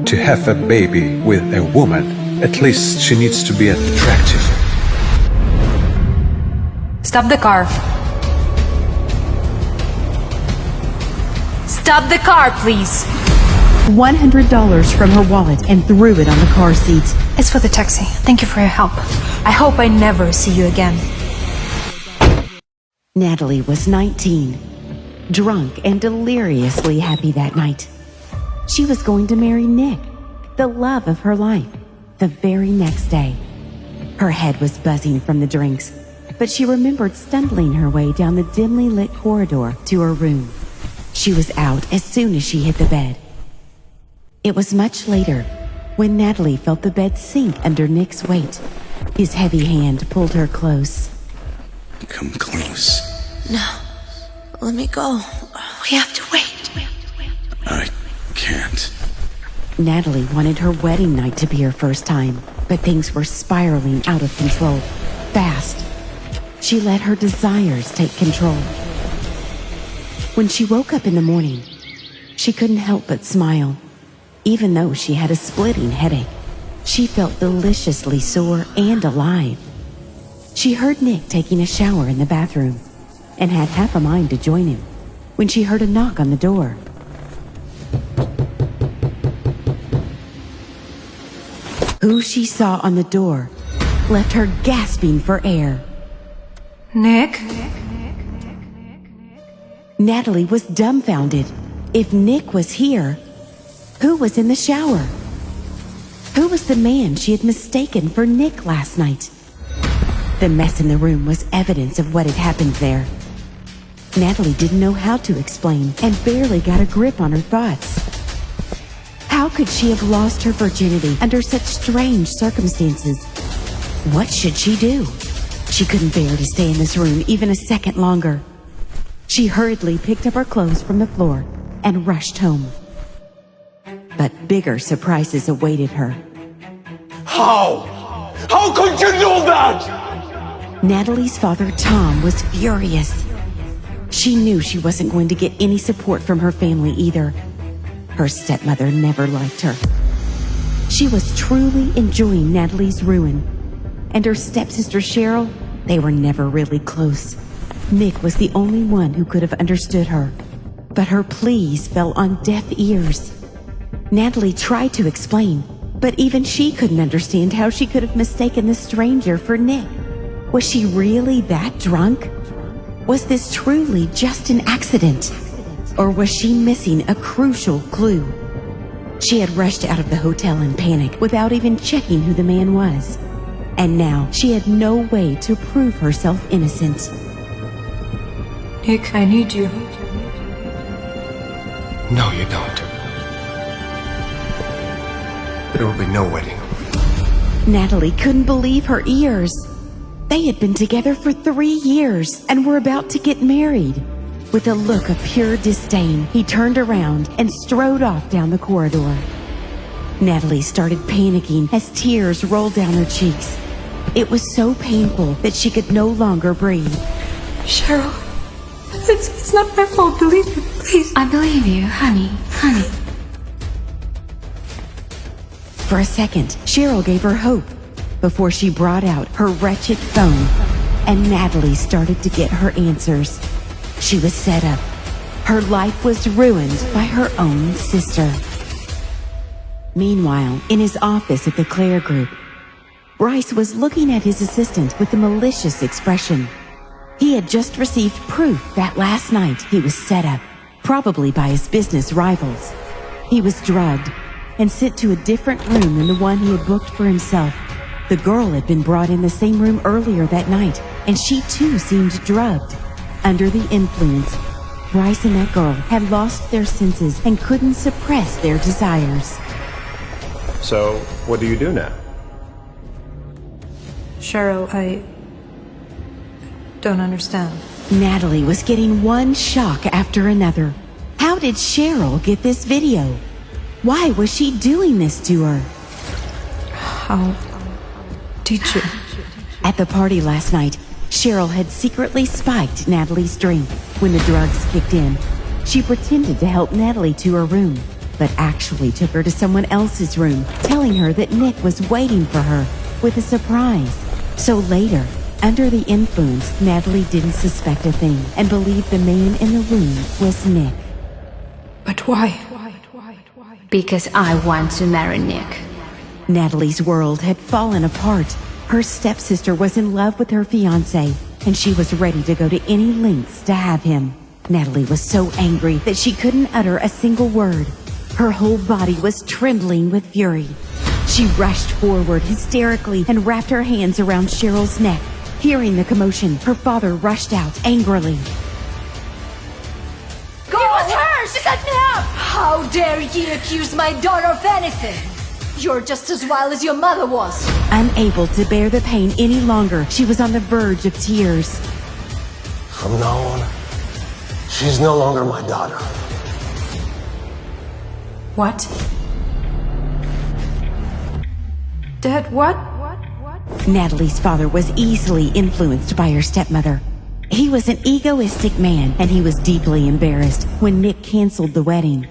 To have a baby with a woman, at least she needs to be attractive. Stop the car. Stop the car, please. $100 from her wallet and threw it on the car seat. It's for the taxi. Thank you for your help. I hope I never see you again. Natalie was 19, drunk and deliriously happy that night. She was going to marry Nick, the love of her life, the very next day. Her head was buzzing from the drinks, but she remembered stumbling her way down the dimly lit corridor to her room. She was out as soon as she hit the bed. It was much later when Natalie felt the bed sink under Nick's weight. His heavy hand pulled her close. Come close. No, let me go. We have to wait. I can't. Natalie wanted her wedding night to be her first time, but things were spiraling out of control, fast. She let her desires take control. When she woke up in the morning, she couldn't help but smile. Even though she had a splitting headache, she felt deliciously sore and alive. She heard Nick taking a shower in the bathroom and had half a mind to join him when she heard a knock on the door. Who she saw on the door left her gasping for air. Nick? Natalie was dumbfounded. If Nick was here, who was in the shower? Who was the man she had mistaken for Nick last night? The mess in the room was evidence of what had happened there. Natalie didn't know how to explain and barely got a grip on her thoughts. How could she have lost her virginity under such strange circumstances? What should she do? She couldn't bear to stay in this room even a second longer. She hurriedly picked up her clothes from the floor and rushed home. But bigger surprises awaited her. How? How could you do that? Natalie's father, Tom, was furious. She knew she wasn't going to get any support from her family either. Her stepmother never liked her. She was truly enjoying Natalie's ruin. And her stepsister Cheryl, they were never really close. Nick was the only one who could have understood her. But her pleas fell on deaf ears. Natalie tried to explain, but even she couldn't understand how she could have mistaken the stranger for Nick. Was she really that drunk? Was this truly just an accident? Or was she missing a crucial clue? She had rushed out of the hotel in panic without even checking who the man was. And now she had no way to prove herself innocent. Nick, I need you. No, you don't. There will be no wedding. Natalie couldn't believe her ears. They had been together for 3 years and were about to get married. With a look of pure disdain, he turned around and strode off down the corridor. Natalie started panicking as tears rolled down her cheeks. It was so painful that she could no longer breathe. Cheryl, it's not my fault, believe me, please. I believe you, honey. For a second, Cheryl gave her hope before she brought out her wretched phone, and Natalie started to get her answers. She was set up. Her life was ruined by her own sister. Meanwhile, in his office at the Claire Group, Bryce was looking at his assistant with a malicious expression. He had just received proof that last night he was set up, probably by his business rivals. He was drugged and sent to a different room than the one he had booked for himself. The girl had been brought in the same room earlier that night, and she too seemed drugged. Under the influence, Bryce and that girl had lost their senses and couldn't suppress their desires. So, what do you do now? Cheryl, I don't understand. Natalie was getting one shock after another. How did Cheryl get this video? Why was she doing this to her? How did you? At the party last night, Cheryl had secretly spiked Natalie's drink. When the drugs kicked in, she pretended to help Natalie to her room. but actually took her to someone else's room, telling her that Nick was waiting for her with a surprise. So later, under the influence, Natalie didn't suspect a thing and believed the man in the room was Nick. But why? Because I want to marry Nick. Natalie's world had fallen apart. Her stepsister was in love with her fiancé, and she was ready to go to any lengths to have him. Natalie was so angry that she couldn't utter a single word. Her whole body was trembling with fury. She rushed forward hysterically and wrapped her hands around Cheryl's neck. Hearing the commotion, her father rushed out angrily. It was her! She set me up! How dare you accuse my daughter of anything? You're just as wild as your mother was. Unable to bear the pain any longer, she was on the verge of tears. From now on, she's no longer my daughter. What? Dad, what? Natalie's father was easily influenced by her stepmother. He was an egoistic man, and he was deeply embarrassed when Nick canceled the wedding.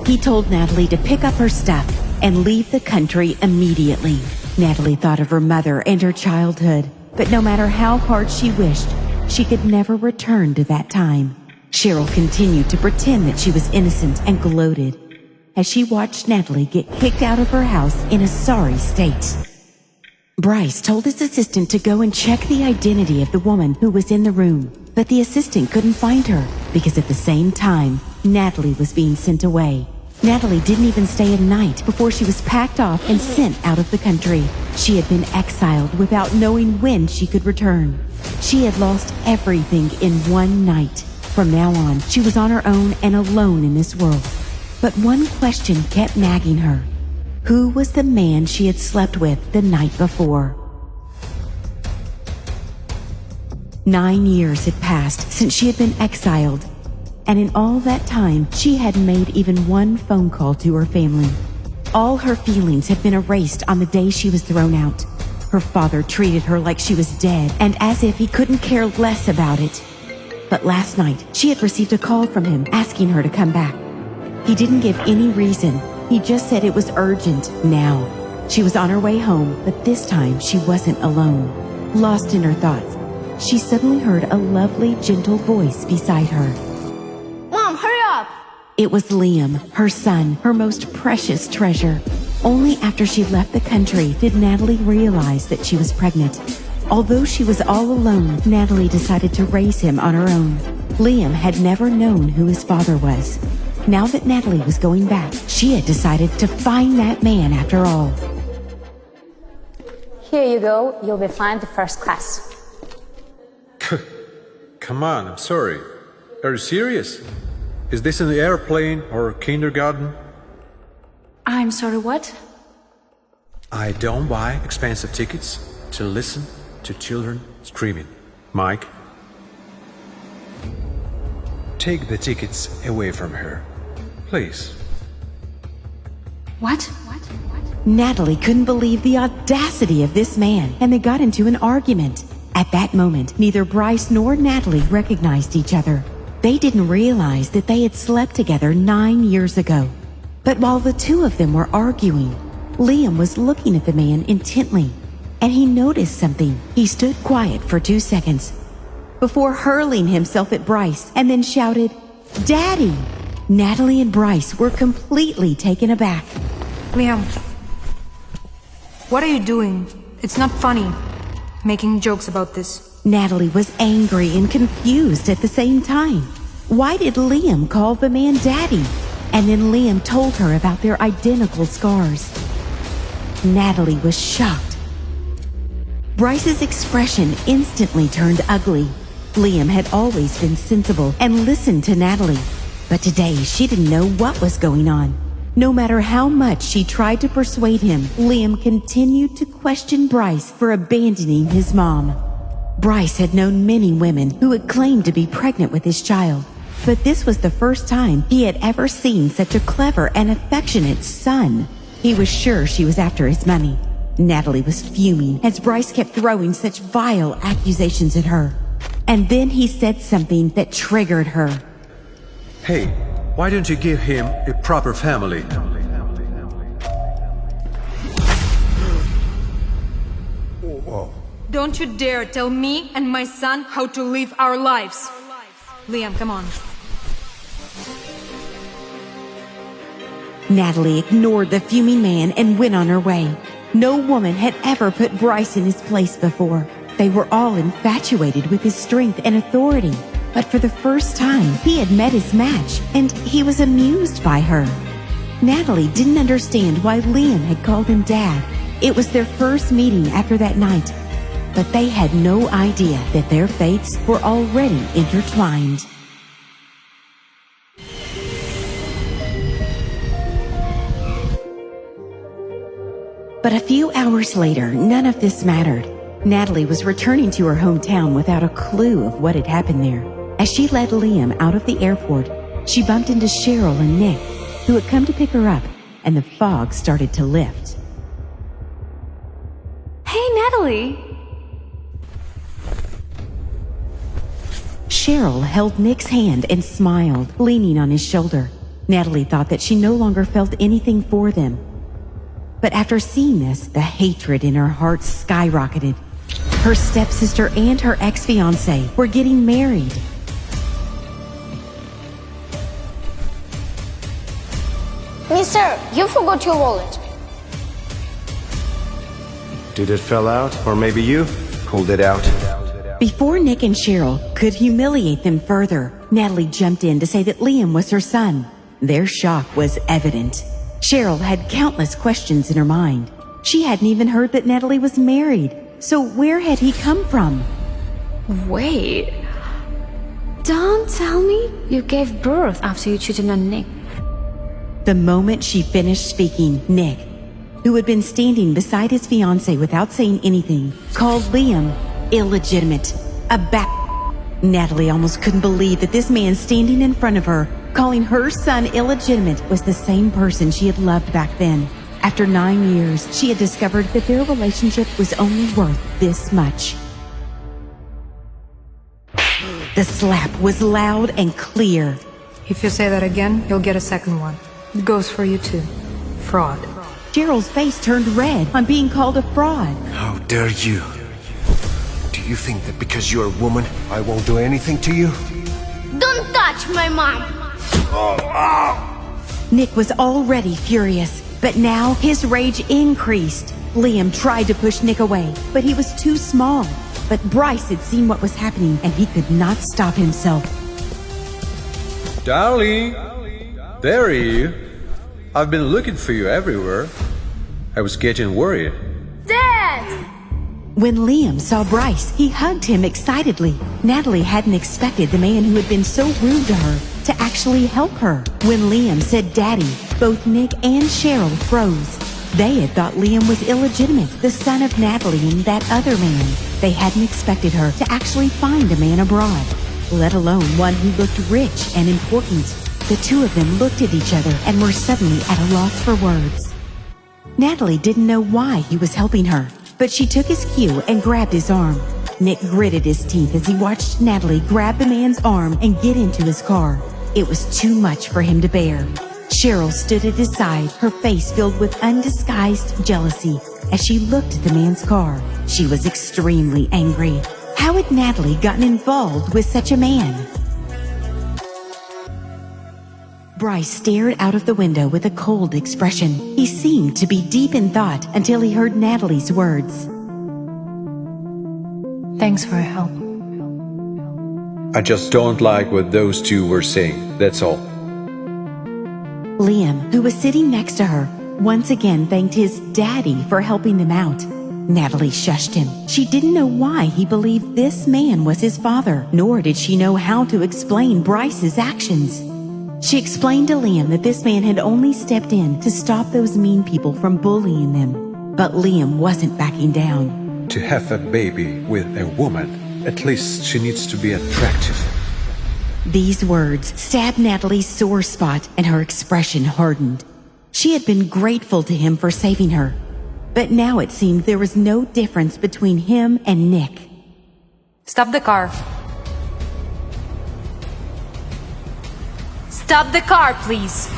He told Natalie to pick up her stuff and leave the country immediately. Natalie thought of her mother and her childhood, but no matter how hard she wished, she could never return to that time. Cheryl continued to pretend that she was innocent and gloated as she watched Natalie get kicked out of her house in a sorry state. Bryce told his assistant to go and check the identity of the woman who was in the room, but the assistant couldn't find her because at the same time, Natalie was being sent away. Natalie didn't even stay a night before she was packed off and sent out of the country. She had been exiled without knowing when she could return. She had lost everything in one night. From now on, she was on her own and alone in this world. But one question kept nagging her. Who was the man she had slept with the night before? 9 years had passed since she had been exiled, and in all that time, she hadn't made even one phone call to her family. All her feelings had been erased on the day she was thrown out. Her father treated her like she was dead, and as if he couldn't care less about it. But last night, she had received a call from him asking her to come back. He didn't give any reason. He just said it was urgent now. She was on her way home, but this time she wasn't alone. Lost in her thoughts, she suddenly heard a lovely, gentle voice beside her. Mom, hurry up! It was Liam, her son, her most precious treasure. Only after she left the country did Natalie realize that she was pregnant. Although she was all alone, Natalie decided to raise him on her own. Liam had never known who his father was. Now that Natalie was going back, she had decided to find that man after all. Here you go. You'll be fine to first class. Come on, I'm sorry. Are you serious? Is this an airplane or kindergarten? I'm sorry, what? I don't buy expensive tickets to listen to children screaming. Mike, take the tickets away from her, please. What? Natalie couldn't believe the audacity of this man, and they got into an argument. At that moment, neither Bryce nor Natalie recognized each other. They didn't realize that they had slept together 9 years ago. But while the two of them were arguing, Liam was looking at the man intently, and he noticed something. He stood quiet for 2 seconds before hurling himself at Bryce and then shouted, "Daddy!" Natalie and Bryce were completely taken aback. Liam, what are you doing? It's not funny, making jokes about this. Natalie was angry and confused at the same time. Why did Liam call the man Daddy? And then Liam told her about their identical scars. Natalie was shocked. Bryce's expression instantly turned ugly. Liam had always been sensible and listened to Natalie, but today she didn't know what was going on. No matter how much she tried to persuade him, Liam continued to question Bryce for abandoning his mom. Bryce had known many women who had claimed to be pregnant with his child, but this was the first time he had ever seen such a clever and affectionate son. He was sure she was after his money. Natalie was fuming as Bryce kept throwing such vile accusations at her. And then he said something that triggered her. Hey, Why don't you give him a proper family? Don't you dare tell me and my son how to live our lives. Liam, come on. Natalie ignored the fuming man and went on her way. No woman had ever put Bryce in his place before. They were all infatuated with his strength and authority. But for the first time, he had met his match, and he was amused by her. Natalie didn't understand why Liam had called him Dad. It was their first meeting after that night. But they had no idea that their fates were already intertwined. But a few hours later, none of this mattered. Natalie was returning to her hometown without a clue of what had happened there. As she led Liam out of the airport, she bumped into Cheryl and Nick, who had come to pick her up, and the fog started to lift. Hey, Natalie. Cheryl held Nick's hand and smiled, leaning on his shoulder. Natalie thought that she no longer felt anything for them. But after seeing this, the hatred in her heart skyrocketed. Her stepsister and her ex-fiancé were getting married. Mister, you forgot your wallet. Did it fell out? Or maybe you pulled it out? Before Nick and Cheryl could humiliate them further, Natalie jumped in to say that Liam was her son. Their shock was evident. Cheryl had countless questions in her mind. She hadn't even heard that Natalie was married. So where had he come from? Wait. Don't tell me you gave birth after you cheated on Nick. The moment she finished speaking, Nick, who had been standing beside his fiancée without saying anything, called Liam illegitimate. Natalie almost couldn't believe that this man standing in front of her, calling her son illegitimate, was the same person she had loved back then. After 9 years, she had discovered that their relationship was only worth this much. The slap was loud and clear. If you say that again, you'll get a second one. It goes for you too. Fraud. Cheryl's face turned red on being called a fraud. How dare you? Do you think that because you're a woman, I won't do anything to you? Don't touch my mom. Nick was already furious, but now his rage increased. Liam tried to push Nick away, but he was too small. But Bryce had seen what was happening, and he could not stop himself. Darling, there you. I've been looking for you everywhere. I was getting worried. Dad! When Liam saw Bryce, he hugged him excitedly. Natalie hadn't expected the man who had been so rude to her to actually help her. When Liam said Daddy, both Nick and Cheryl froze. They had thought Liam was illegitimate, the son of Natalie and that other man. They hadn't expected her to actually find a man abroad, let alone one who looked rich and important. The two of them looked at each other and were suddenly at a loss for words. Natalie didn't know why he was helping her, but she took his cue and grabbed his arm. Nick gritted his teeth as he watched Natalie grab the man's arm and get into his car. It was too much for him to bear. Cheryl stood at his side, her face filled with undisguised jealousy as she looked at the man's car. She was extremely angry. How had Natalie gotten involved with such a man? Bryce stared out of the window with a cold expression. He seemed to be deep in thought until he heard Natalie's words. Thanks for your help. I just don't like what those two were saying, that's all. Liam, who was sitting next to her, once again thanked his daddy for helping them out. Natalie shushed him. She didn't know why he believed this man was his father, nor did she know how to explain Bryce's actions. She explained to Liam that this man had only stepped in to stop those mean people from bullying them. But Liam wasn't backing down. To have a baby with a woman, at least she needs to be attractive. These words stabbed Natalie's sore spot, and her expression hardened. She had been grateful to him for saving her, but now it seemed there was no difference between him and Nick. Stop the car. Stop the car, please.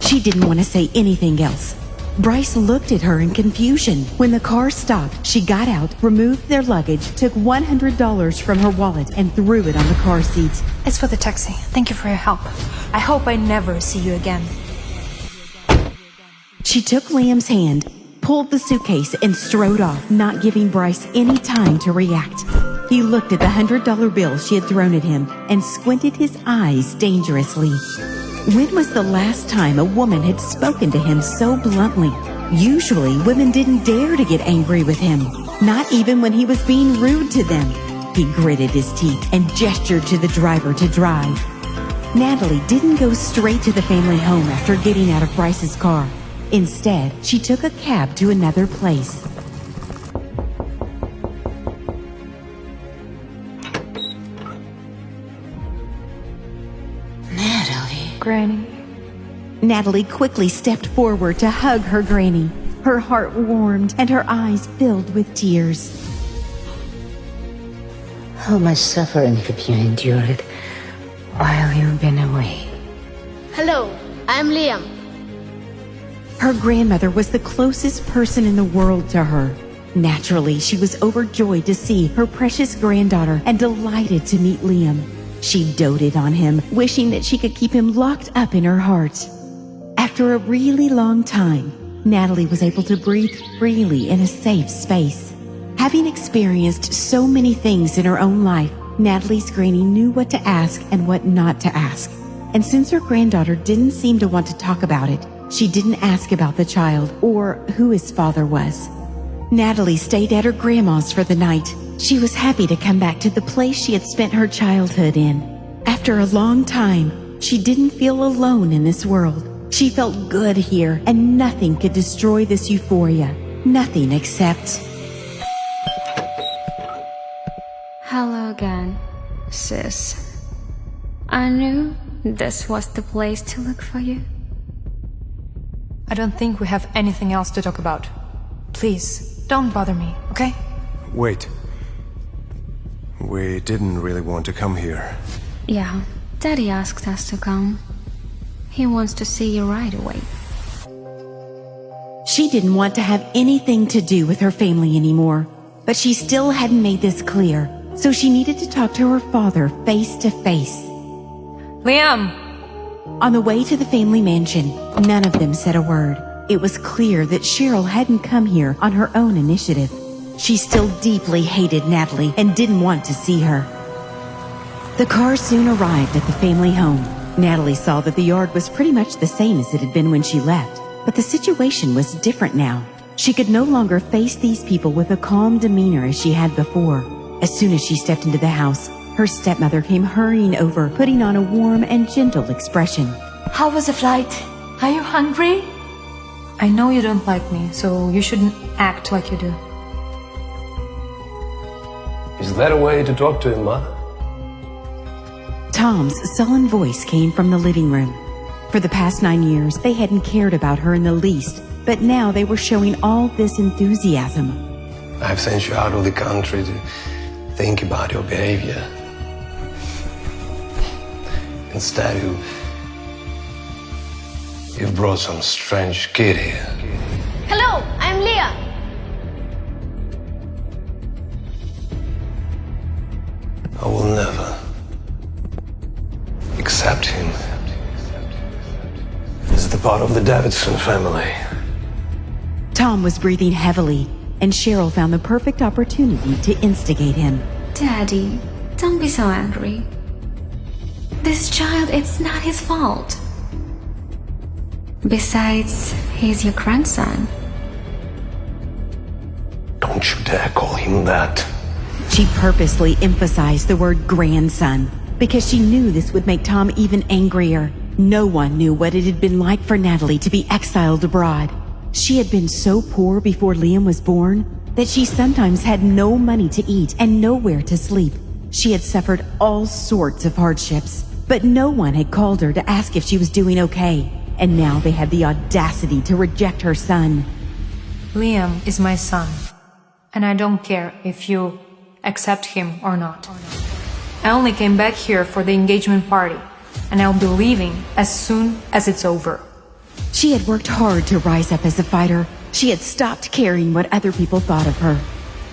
She didn't want to say anything else. Bryce looked at her in confusion. When the car stopped, she got out, removed their luggage, took $100 from her wallet, and threw it on the car seat. It's for the taxi. Thank you for your help. I hope I never see you again. She took Liam's hand, pulled the suitcase, and strode off, not giving Bryce any time to react. He looked at the $100 bill she had thrown at him and squinted his eyes dangerously. When was the last time a woman had spoken to him so bluntly? Usually, women didn't dare to get angry with him, not even when he was being rude to them. He gritted his teeth and gestured to the driver to drive. Natalie didn't go straight to the family home after getting out of Bryce's car. Instead, she took a cab to another place. Granny. Natalie quickly stepped forward to hug her granny. Her heart warmed and her eyes filled with tears. How much suffering have you endured while you've been away? Hello, I'm Liam. Her grandmother was the closest person in the world to her. Naturally, she was overjoyed to see her precious granddaughter and delighted to meet Liam. She doted on him, wishing that she could keep him locked up in her heart. After a really long time, Natalie was able to breathe freely in a safe space. Having experienced so many things in her own life, Natalie's granny knew what to ask and what not to ask. And since her granddaughter didn't seem to want to talk about it, she didn't ask about the child or who his father was. Natalie stayed at her grandma's for the night. She was happy to come back to the place she had spent her childhood in. After a long time, she didn't feel alone in this world. She felt good here, and nothing could destroy this euphoria. Nothing except... Hello again, sis. I knew this was the place to look for you. I don't think we have anything else to talk about. Please, don't bother me, okay? Wait. We didn't really want to come here. Yeah, Daddy asked us to come. He wants to see you right away. She didn't want to have anything to do with her family anymore, but she still hadn't made this clear, so she needed to talk to her father face to face. Liam! On the way to the family mansion, none of them said a word. It was clear that Cheryl hadn't come here on her own initiative. She still deeply hated Natalie and didn't want to see her. The car soon arrived at the family home. Natalie saw that the yard was pretty much the same as it had been when she left, but the situation was different now. She could no longer face these people with a calm demeanor as she had before. As soon as she stepped into the house, her stepmother came hurrying over, putting on a warm and gentle expression. How was the flight? Are you hungry? I know you don't like me, so you shouldn't act like you do. Is that a way to talk to him, Ma? Tom's sullen voice came from the living room. For the past 9 years, they hadn't cared about her in the least, but now they were showing all this enthusiasm. I've sent you out of the country to think about your behavior. Instead, you've brought some strange kid here. Hello, I'm Leah. I will never accept him. He's the part of the Davidson family. Tom was breathing heavily, and Cheryl found the perfect opportunity to instigate him. Daddy, don't be so angry. This child, it's not his fault. Besides, he's your grandson. Don't you dare call him that. She purposely emphasized the word grandson because she knew this would make Tom even angrier. No one knew what it had been like for Natalie to be exiled abroad. She had been so poor before Liam was born that she sometimes had no money to eat and nowhere to sleep. She had suffered all sorts of hardships, but no one had called her to ask if she was doing okay. And now they had the audacity to reject her son. Liam is my son, and I don't care if you accept him or not. I only came back here for the engagement party, and I'll be leaving as soon as it's over. She had worked hard to rise up as a fighter. She had stopped caring what other people thought of her.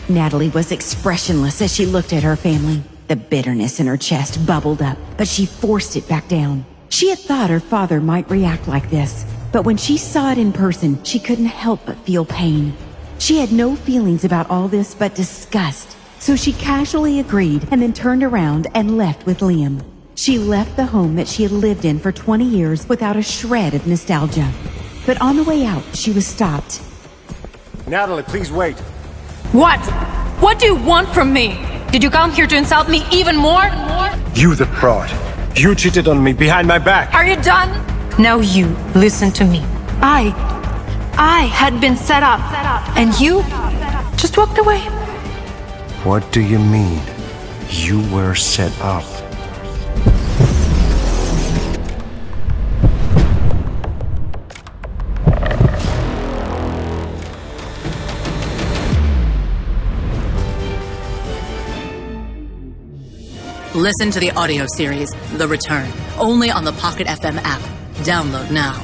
Natalie was expressionless as she looked at her family. The bitterness in her chest bubbled up, but she forced it back down. She had thought her father might react like this, but when she saw it in person, she couldn't help but feel pain. She had no feelings about all this but disgust, so she casually agreed and then turned around and left with Liam. She left the home that she had lived in for 20 years without a shred of nostalgia. But on the way out, she was stopped. Natalie, please wait. What? What do you want from me? Did you come here to insult me even more? You the fraud. You cheated on me behind my back. Are you done? Now you listen to me. I had been set up, and you just walked away. What do you mean? You were set up. Listen to the audio series, The Return, only on the Pocket FM app. Download now.